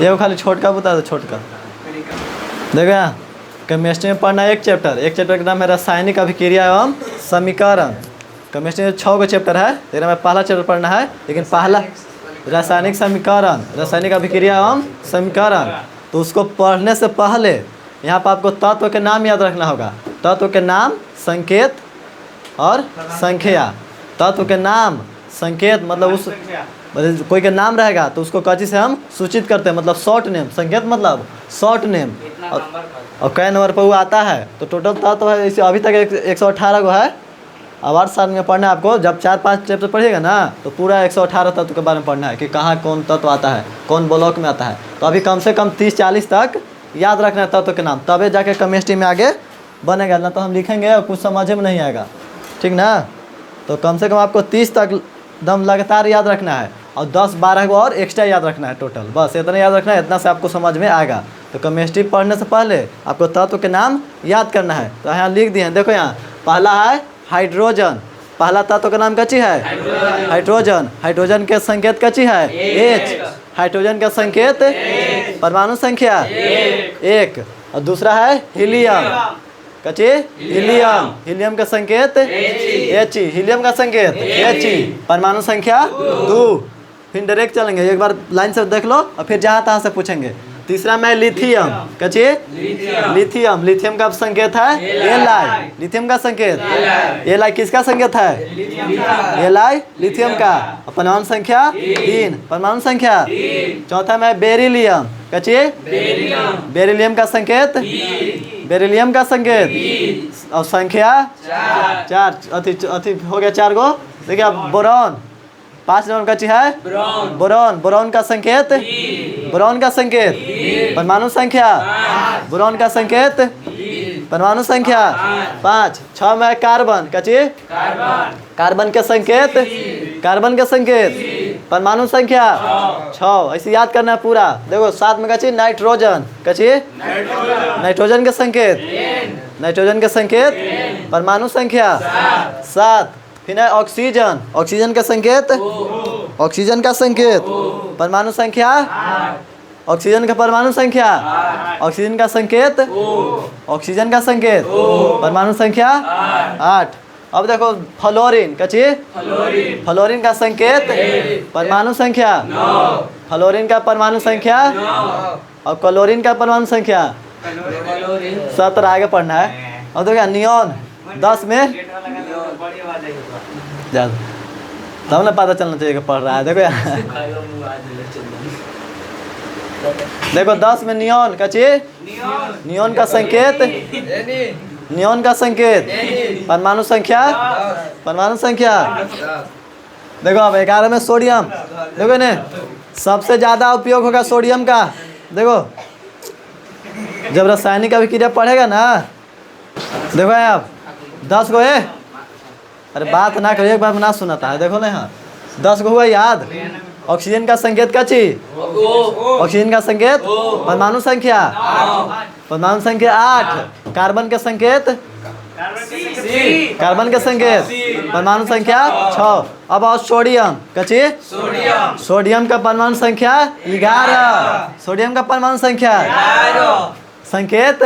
ये खाली छोटका बता दो, छोटका देखो यहाँ केमिस्ट्री में पढ़ना एक चैप्टर का नाम है रासायनिक अभिक्रिया एवं समीकरण। केमिस्ट्री में 6 गो चैप्टर है, तेरा में पहला चैप्टर पढ़ना है, लेकिन पहला रासायनिक समीकरण, रासायनिक अभिक्रिया एवं समीकरण। तो उसको पढ़ने से पहले यहाँ पर आपको तत्व के नाम याद रखना होगा। तत्व के नाम, संकेत और संख्या। तत्व के नाम, संकेत मतलब उस कोई का नाम रहेगा तो उसको कची से हम सूचित करते हैं, मतलब शॉर्ट नेम। संकेत मतलब शॉर्ट नेम। और कई नंबर पर वो आता है। तो टोटल तत्व है इसे अभी तक 118 गो है। अब 8 साल में पढ़ना है आपको। जब 4-5 चैप्टर पढ़िएगा ना तो पूरा 118 तत्व के बारे में पढ़ना है कि कहाँ कौन तत्व आता है, कौन ब्लॉक में आता है। तो अभी कम से कम 30-40 तक याद रखना है तत्व के नाम, तबे जाके केमिस्ट्री में आगे बनेगा। ना तो हम लिखेंगे और कुछ समझ में नहीं आएगा, ठीक ना। तो कम से कम आपको 30 तक दम लगातार याद रखना है और 10-12 को और एक्स्ट्रा याद रखना है टोटल। बस इतना याद रखना है, इतना से आपको समझ में आएगा। तो केमिस्ट्री पढ़ने से पहले आपको तत्व के नाम याद करना है। तो यहाँ लिख दिए हैं, देखो यहाँ पहला है हाइड्रोजन। पहला तत्व का नाम कची है? हाइड्रोजन। हाइड्रोजन के संकेत कची है? H। हाइड्रोजन का संकेत परमाणु संख्या 1। और दूसरा है हीलियम। कची? हीलियम। हीलियम का संकेत He। हीलियम का संकेत He। परमाणु संख्या 2। फिर डायरेक्ट चलेंगे, एक बार लाइन से देख लो और फिर जहाँ तहाँ से पूछेंगे। तीसरा में लिथियम। कची? लिथियम। लिथियम का संकेत है Li। लिथियम का संकेत Li किसका संकेत है? Li लिथियम का। परमाणु संख्या 3। परमाणु संख्या। चौथा में बेरिलियम। कची? बेरिलियम का संकेत, बेरिलियम का संकेत और संख्या 4। अति हो गया 4 गो। देखिए अब बोरॉन। 5 नंबर कची है? बोरॉन। बोरॉन का संकेत, बोरॉन का संकेत परमाणु संख्या, बोरॉन का संकेत परमाणु संख्या 5। 6 में कार्बन। कची? कार्बन के संकेत, कार्बन के संकेत परमाणु संख्या 6। ऐसे याद करना है पूरा। देखो 7 में कची? नाइट्रोजन। कची? नाइट्रोजन के संकेत, नाइट्रोजन के संकेत परमाणु संख्या 7। फिर है ऑक्सीजन। ऑक्सीजन का संकेत, ऑक्सीजन का संकेत परमाणु संख्या, ऑक्सीजन का परमाणु संख्या, ऑक्सीजन का संकेत, ऑक्सीजन का संकेत परमाणु संख्या 8। अब देखो फ्लोरीन। कची? फ्लोरीन का संकेत परमाणु संख्या, फ्लोरीन का परमाणु संख्या और क्लोरीन का परमाणु संख्या 17। आगे पढ़ना है। अब देखो नियॉन 10 में, तब ना पता चलना चाहिए कि पढ़ रहा है। देखो यार देखो 10 में नियॉन। कची? नियॉन का संकेत, नियॉन का संकेत परमाणु संख्या, परमाणु संख्या। देखो अब 11 में सोडियम। देखो ने सबसे ज़्यादा उपयोग होगा सोडियम का। देखो जब रासायनिक अभिक्रिया पढ़ेगा ना, देखो आप 10 गो है। अरे बात ना करिए, एक बार ना सुनाता है। देखो ना यहाँ 10 गो हुआ याद। ऑक्सीजन का संकेत कची? ऑक्सीजन का संकेत परमाणु संख्या, परमाणु संख्या 8। कार्बन के संकेत, कार्बन के संकेत परमाणु संख्या 6। अब और सोडियम। कची? सोडियम का परमाणु संख्या 11। सोडियम का परमाणु संख्या संकेत,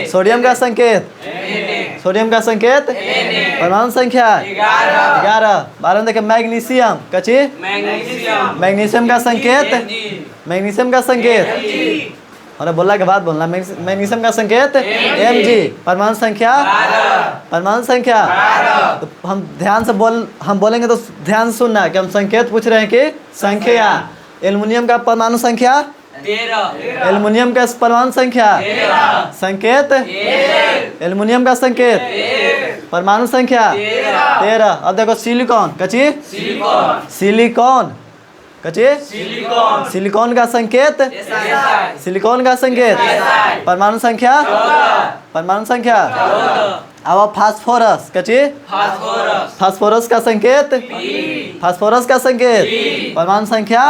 सोडियम का संकेत, सोडियम का संकेत परमाणु संख्या 11। 12 में देखे मैग्नीशियम। कची? मैग्नीशियम का संकेत, मैग्नीशियम का संकेत, अरे बोलना के बाद बोलना। मैग्नीशियम का संकेत Mg। परमाणु संख्या, परमाणु संख्या। तो हम ध्यान से हम बोलेंगे तो ध्यान से सुनना कि हम संकेत पूछ रहे हैं कि संख्या। एल्युमिनियम का परमाणु संख्या 13। एल्युमिनियम का परमाणु संख्या संकेत, एल्युमिनियम का संकेत परमाणु संख्या 13। अब देखो सिलिकॉन। कची? सिलिकॉन। कची? सिलिकॉन का संकेत, सिलिकॉन का संकेत परमाणु संख्या, परमाणु संख्या। अब फास्फोरस। कची? फास्फोरस का संकेत, फास्फोरस का संकेत परमाणु संख्या,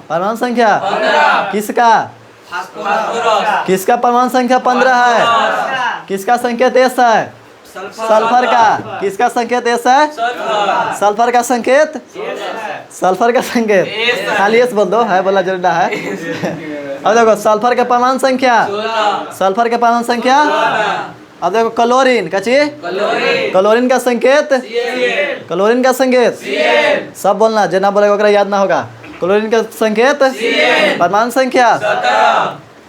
परमाणु संख्या किसका? किसका परमाणु संख्या 15 है? किसका संकेत S है? सल्फर का किसका संकेत एस है? सल्फर का संकेत, सल्फर का संकेत खाली एस बोल दो, है बोला जरूर है। अब देखो सल्फर का परमाणु संख्या, सल्फर का परमाणु संख्या। अब देखो क्लोरीन का चीज, क्लोरीन का संकेत, क्लोरीन का संकेत सब बोलना, जना बोलेगा ओकरा याद ना होगा। क्लोरीन का संकेत परमाणु संख्या,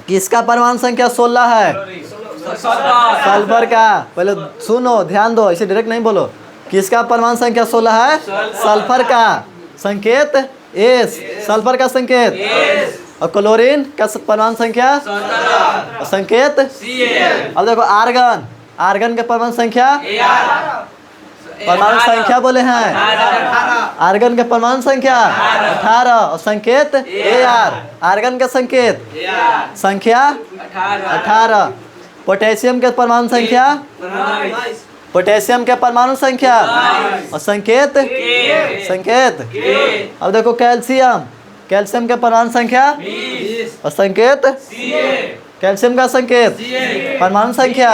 किसका परमाणु संख्या 16 है? सल्फर का। पहले सुनो ध्यान दो, इसे डायरेक्ट नहीं बोलो। किसका परमाणु संख्या 16 है? सल्फर का संकेत एस, सल्फर का संकेत। और क्लोरीन का परमाणु संख्या संकेत। अब देखो आर्गन, आर्गन का परमाणु संख्या, परमाणु संख्या बोले हैं, आर्गन का परमाणु संख्या 18 और संकेत Ar, आर्गन का संकेत संख्या 18। पोटेशियम के परमाणु संख्या, पोटेशियम के परमाणु संख्या और संकेत संकेत। अब देखो कैल्शियम, कैल्शियम के परमाणु संख्या और संकेत, कैल्शियम का संकेत परमाणु संख्या।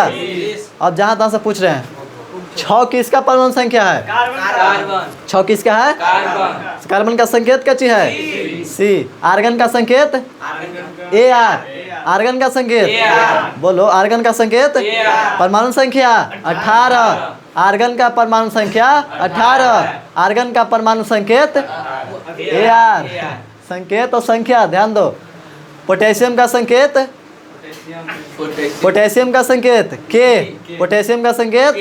अब जहाँ तहाँ से पूछ रहे हैं 6 किसका परमाणु संख्या है? 6 किसका है? कार्बन का संकेत क्या चीज है? सी। आर्गन का संकेत Ar, आर्गन का संकेत बोलो, आर्गन का संकेत परमाणु संख्या 18, आर्गन का परमाणु संख्या 18, आर्गन का परमाणु संकेत Ar, संकेत और संख्या ध्यान दो। पोटेशियम का संकेत, पोटेशियम का संकेत के, पोटेशियम का संकेत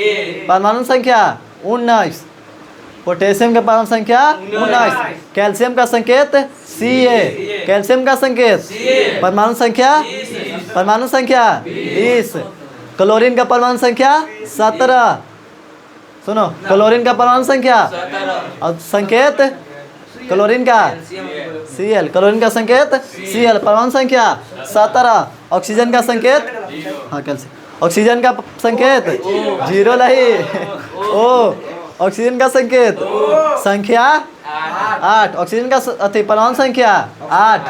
परमाणु संख्या 19, पोटेशियम का परमाणु संख्या 19। कैल्शियम का संकेत Ca, कैल्शियम का संकेत परमाणु संख्या, परमाणु संख्या 20। क्लोरीन का परमाणु संख्या 17। सुनो क्लोरीन का परमाणु संख्या और संकेत क्लोरीन का Cl, क्लोरीन का संकेत Cl, परमाणु संख्या 17। ऑक्सीजन का संकेत, हाँ कैल्शियम, ऑक्सीजन का संकेत 0 नहीं ओ, ऑक्सीजन का संकेत संख्या 8, ऑक्सीजन का अति परमाणु संख्या 8।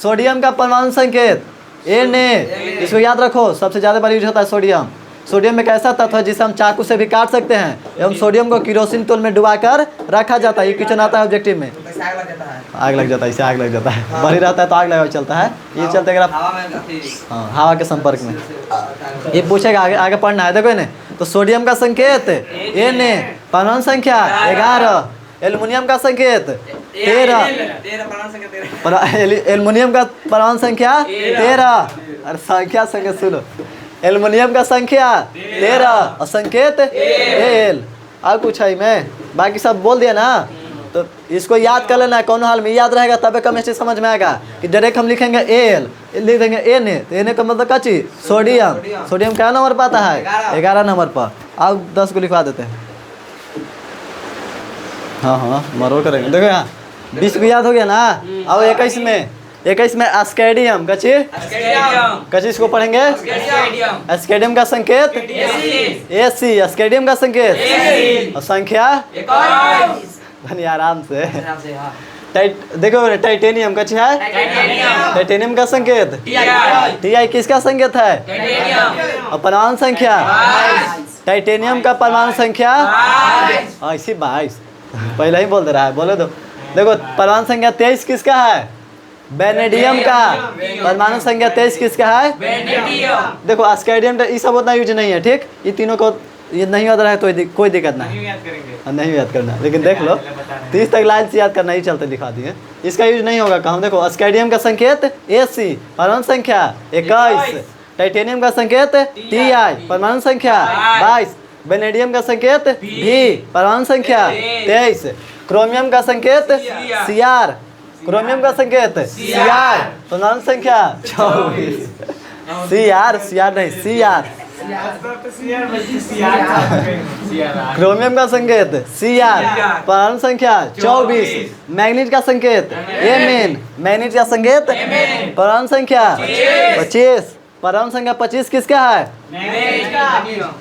सोडियम का परमाणु संकेत Na, इसको याद रखो, सबसे ज़्यादा बार यूज होता है सोडियम। सोडियम एक ऐसा तत्व है जिसे हम चाकू से भी काट सकते हैं एवं सोडियम को किरोसिन तेल में डुबाकर रखा जाता है। ये क्वेश्चन आता है ऑब्जेक्टिव में। आग लग जाता है, इसे आग लग जाता है, बड़ी रहता है तो आग लगा चलता है। ये चलते अगर आप हाँ हवा के संपर्क में, ये पूछेगा आगे, आगे पढ़ना है। देखो ना तो सोडियम का संकेत Na, परमाणु संख्या 11, एल्युमिनियम का संकेत 13, एल्युमिनियम का परमाणु संख्या 13। अरे संख्या संख्या सुनो, एल्युमिनियम का संख्या 13 और संकेत Al। अब कुछ है मैं बाकी सब बोल दिया ना, तो इसको याद कर लेना, कौन हाल में याद रहेगा तब केमिस्ट्री समझ में आएगा। कि डायरेक्ट हम लिखेंगे Al, लिख देंगे Na, तो Na का मतलब क्या चीज? सोडियम। सोडियम क्या नंबर पर आता है? 11 नंबर पर। अब 10 को लिखवा देते हैं। हाँ हाँ मरोड़ करेंगे। देखो यहाँ 20 को याद हो गया ना। अब 21 में अस्केडियम कची, कची इसको पढ़ेंगे अस्केडियम का संकेत Ac, अस्केडियम का संकेत और संख्या धनी आराम से। देखो टाइटेनियम कची है, टाइटेनियम का संकेत Ti, किसका संकेत है? और परमाणु संख्या, टाइटेनियम का परमाणु संख्या ऐसी 22 पहले ही बोल दे रहा है, बोले दो। देखो परमाणु संख्या 23 किसका है? वेनेडियम का। परमाणु संख्या 23 किसका है? देखो अस्केडियम ये सब उतना यूज नहीं है, ठीक। ये तीनों को ये नहीं याद रहा है तो कोई दिक्कत नहीं, नहीं याद करना, लेकिन देख लो 30 तक लाइन से याद करना ही चलते दिखा दिए। इसका यूज नहीं होगा कहाँ। देखो अस्केडियम का संकेत Ac, परमाणु संख्या 21, टाइटेनियम का संकेत Ti, परमाणु संख्या 22, वेनेडियम का संकेत V, परमाणु संख्या 23, क्रोमियम का संकेत Cr, क्रोमियम का संकेत Cr, परमाणु संख्या 24, Cr नहीं Cr, क्रोमियम का संकेत Cr, परमाणु संख्या 24, मैग्नीज का संकेत Mn, मैग्नीज का संकेत परमाणु संख्या 25, परमाणु संख्या 25 किसका है?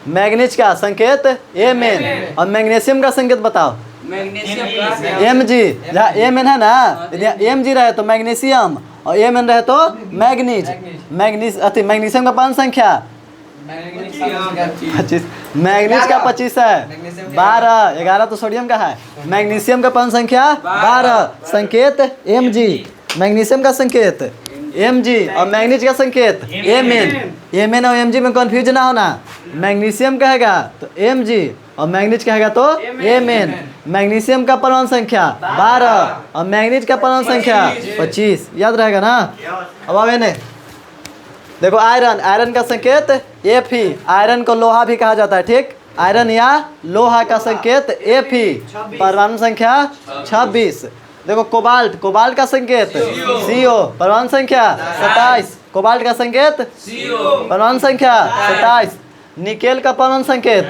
मैग्नीज का संकेत Mn। और मैग्नीशियम का संकेत बताओ। Mg, जहाँ Mn है ना, यदि Mg रहे तो मैग्नीशियम और Mn रहे तो मैग्नीज। मैग्नीशियम का परमाणु संख्या 25। मैग्नीज का 25 है। 12। 11 तो सोडियम का है। मैग्नीशियम का परमाणु संख्या 12। संकेत Mg। मैग्नीशियम का संकेत Mg और मैग्नीज का संकेत Mn। Mn और Mg में कंफ्यूज ना होना। मैग्नीशियम कहेगा तो Mg और मैग्नीज कहेगा तो Mn। मैग्नीशियम का परमाणु संख्या 12 और मैग्नीज का परमाणु संख्या 25। याद रहेगा ना। अब आगे ने देखो आयरन। आयरन का संकेत Fe। आयरन को लोहा भी कहा जाता है, ठीक। आयरन या लोहा का संकेत Fe। परमाणु संख्या 26। देखो कोबाल्ट। कोबाल्ट का संकेत CO। परमाणु संख्या 27। कोबाल्ट का संकेत परमाणु संख्या 27। निकेल का परमाणु संकेत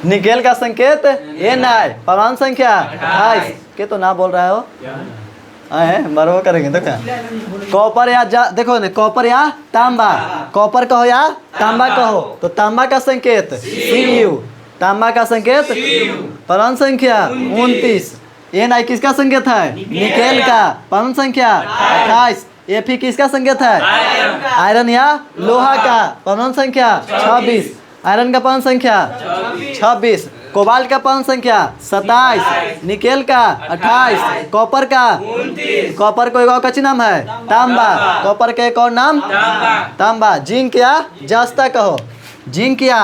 निकेल का संकेत Na। परमाणु संख्या 28। के तो ना बोल रहा हो मरवा करेंगे तो क्या। कॉपर या देखो ना, कॉपर या तांबा। कॉपर कहो या तांबा कहो तो तांबा का संकेत Cu। तांबा का संकेत परमाणु संख्या 29। Na किसका संकेत है? निकेल का। परमाणु संख्या 28। Fe किसका संकेत है? आयरन या लोहा का। परमाणु संख्या 26। आयरन का परमाणु संख्या 26। कोबाल्ट का परमाणु संख्या 27। निकेल का 28। कॉपर का कॉपर को एक और कच्ची नाम है तांबा। कॉपर का एक और नाम तांबा। जिंक या जस्ता कहो। जिंक या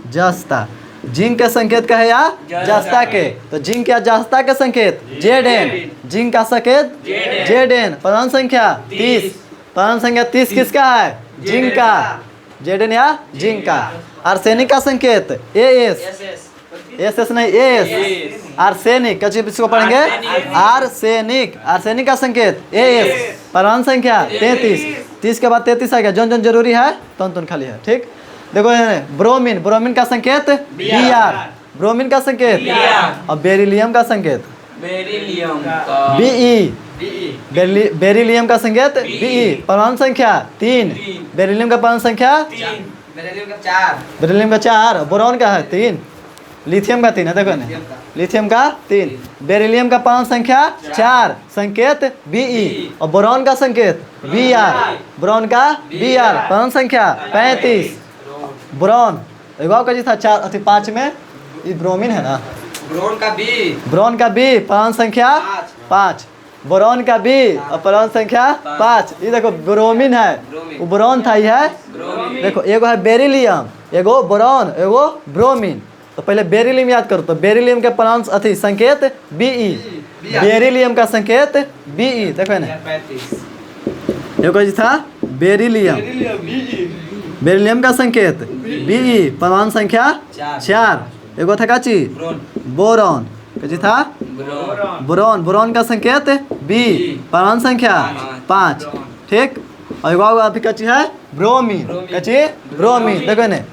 जस्ता। जिंक के संकेत कहे या जस्ता के तो जिंक या जस्ता के संकेत Zn। जिंक का संकेत Zn। परमाणु संख्या 30। परमाणु संख्या 30 किसका है? जिंक का। Zn या जिंक का। आर्सेनिक का संकेत एस नहीं एस। आर्सेनिक इसको पढ़ेंगे आर्सेनिक। आर्सेनिक का संकेत एस। परमाणु संख्या 33। 30 के बाद 33 आ गया। जौन जौन जरूरी है तुन खाली है, ठीक। देखो ब्रोमीन। ब्रोमीन का संकेत Br। ब्रोमीन का संकेत और बेरिलियम का संकेत Be। बेरिलियम का संकेत Be। परमाणु संख्या 3। बेरिलियम का परमाणु संख्या बेरिलियम का 4। बोरॉन का है 3। लिथियम का 3 है। देखो ना, लिथियम का 3। बेरिलियम का परमाणु संख्या 4। संकेत Be और बोरॉन का संकेत Br। बोरॉन का Br। परमाणु संख्या 35। बोरॉन एक का जी था 4 5 में। ये ब्रोमीन है ना। ब्रोन का B। परमाणु संख्या 5। बोरॉन का B और परमाणु संख्या 5। ये देखो ब्रोमीन है, वो बोरॉन था। ये है देखो, एगो है बेरिलियम, एगो बोरॉन, एगो ब्रोमीन। तो पहले बेरिलियम याद करो तो बेरिलियम के परमाणु संकेत Be। बेरिलियम का संकेत Be। देखो ना, एगो जी था बेरिलियम। बेरिलियम का संकेत Be। परमाणु संख्या 4। एगो था काची बोरॉन कची था बोरॉन। बोरॉन का संकेत B। परमाणु संख्या 5, ठीक। और एगो अभी कची है ब्रोमीन। कची ब्रोमीन। देखो ने,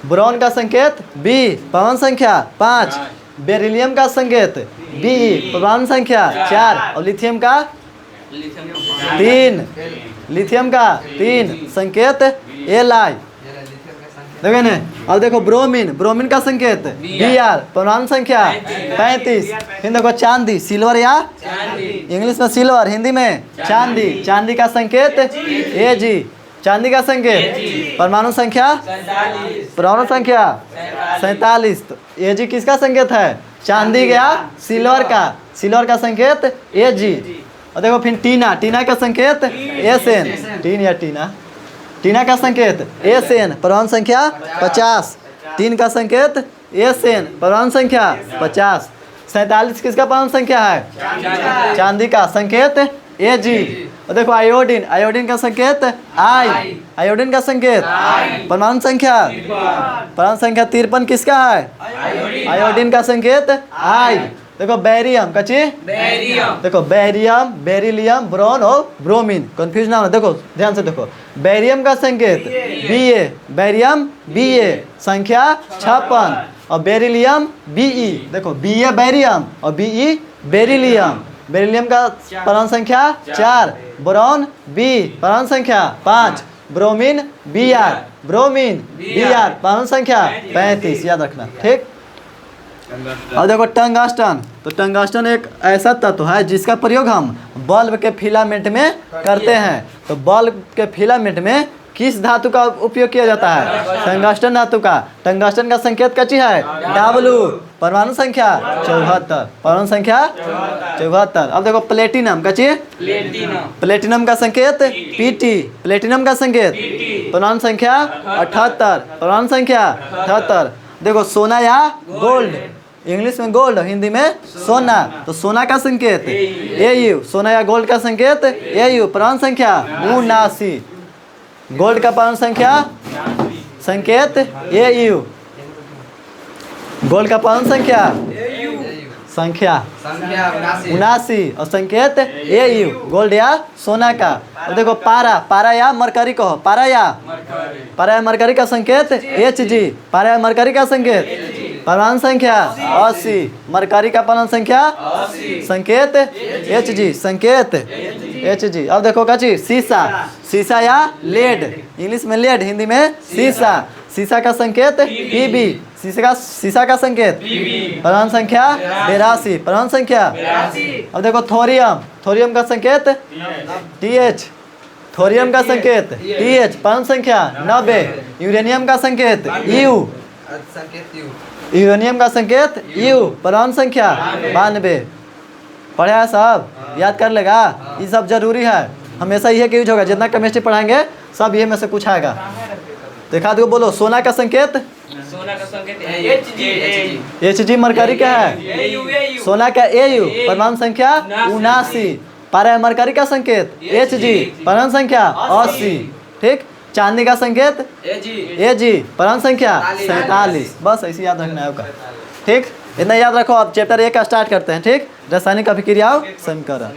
बोरॉन का संकेत B। परमाणु संख्या 5। बेरिलियम का संकेत Be। परमाणु संख्या 4 और लिथियम का 3। लिथियम का 3 संकेत Li। देखो ना, अब देखो ब्रोमीन। ब्रोमीन का संकेत Br। परमाणु संख्या 35। फिर देखो चांदी। सिल्वर या इंग्लिश में सिल्वर, हिंदी में चांदी। चांदी का संकेत Ag। चांदी का संकेत परमाणु संख्या 47। तो Ag किसका संकेत है? चांदी या सिल्वर का। सिल्वर का संकेत Ag। और देखो फिर टीना। टीना का संकेत Sn। टीन या टीना। टीना का संकेत Sn। परमाणु संख्या 50। तीन का संकेत Sn। परमाणु संख्या 50। 47 किसका परमाणु संख्या है? चांदी का। संकेत Ag। और देखो आयोडीन। आयोडीन का संकेत I। आयोडीन का संकेत परमाणु संख्या 53 किसका है? आयोडीन का संकेत I। देखो बैरियम। कची देखो बैरियम, बेरिलियम, बोरॉन और ब्रोमीन। कंफ्यूज ना होना। देखो ध्यान से देखो, बैरियम का संकेत Ba। Barium Ba। संख्या 56। और बेरिलियम Be। देखो Ba बैरियम और Be बेरिलियम। बेरिलियम का परमाणु संख्या 4। Boron B। परमाणु संख्या 5। Bromine Br। Bromine Br। परमाणु संख्या 35। याद रखना, ठीक। और देखो टंगस्टन। तो टंगस्टन एक ऐसा तत्व है जिसका प्रयोग हम बल्ब के फिलामेंट में करते हैं। तो बल्ब के फिलामेंट में किस धातु का उपयोग किया जाता है? टंगस्टन धातु का। टंगस्टन का संकेत क्या चीज है? W। परमाणु संख्या 74। परमाणु संख्या 74। अब देखो प्लेटिनम का चीज, प्लेटिनम का संकेत Pt। प्लेटिनम का संकेत परमाणु संख्या 78। परमाणु संख्या 78। देखो सोना या गोल्ड, इंग्लिश में गोल्ड, हिंदी में सोना, तो सोना का संकेत Au। सोना या गोल्ड का संकेत Au। परमाणु संख्या 79। गोल्ड का परमाणु संख्या संकेत Au। गोल्ड का परमाणु संख्या 79 और संकेत Au। गोल्ड या सोना का। अब देखो पारा, पारा या मरकरी कहो, पारा या मरकरी का संकेत Hg। पारा या मरकरी का संकेत परमाणु संख्या 80। मरकरी का परमाणु संख्या संकेत Hg। संकेत Hg। अब देखो का चीज शीशा, शीशा या लेड, इंग्लिश में लेड, हिंदी में शीशा। शीशा का संकेत Pb। शीशा का संकेत परमाणु संख्या 82। परमाणु संख्या। अब देखो थोरियम, थोरियम का संकेत Th। थोरियम का संकेत Th। परमाणु संख्या 90। यूरेनियम का संकेत U। यूरेनियम का संकेत U। परमाणु संख्या 92। पढ़े है सब? याद कर लेगा, ये सब जरूरी है, हमेशा ये यूज होगा। जितना केमिस्ट्री पढ़ाएंगे सब ये में से कुछ आएगा। देखा दो, बोलो सोना का संकेत, सोना का संकेत Hg। मरकरी का है सोना का Au। परमाणु संख्या 79। पारा मरकरी का संकेत Hg। परमाणु संख्या 80। ठीक। चांदी का संकेत Ag। परमाणु संख्या 47। बस ऐसे याद रखना है आपका। ठीक, इतना याद रखो। अब चैप्टर 1 का स्टार्ट करते हैं। ठीक, रासायनिक अभिक्रियाओं समीकरण।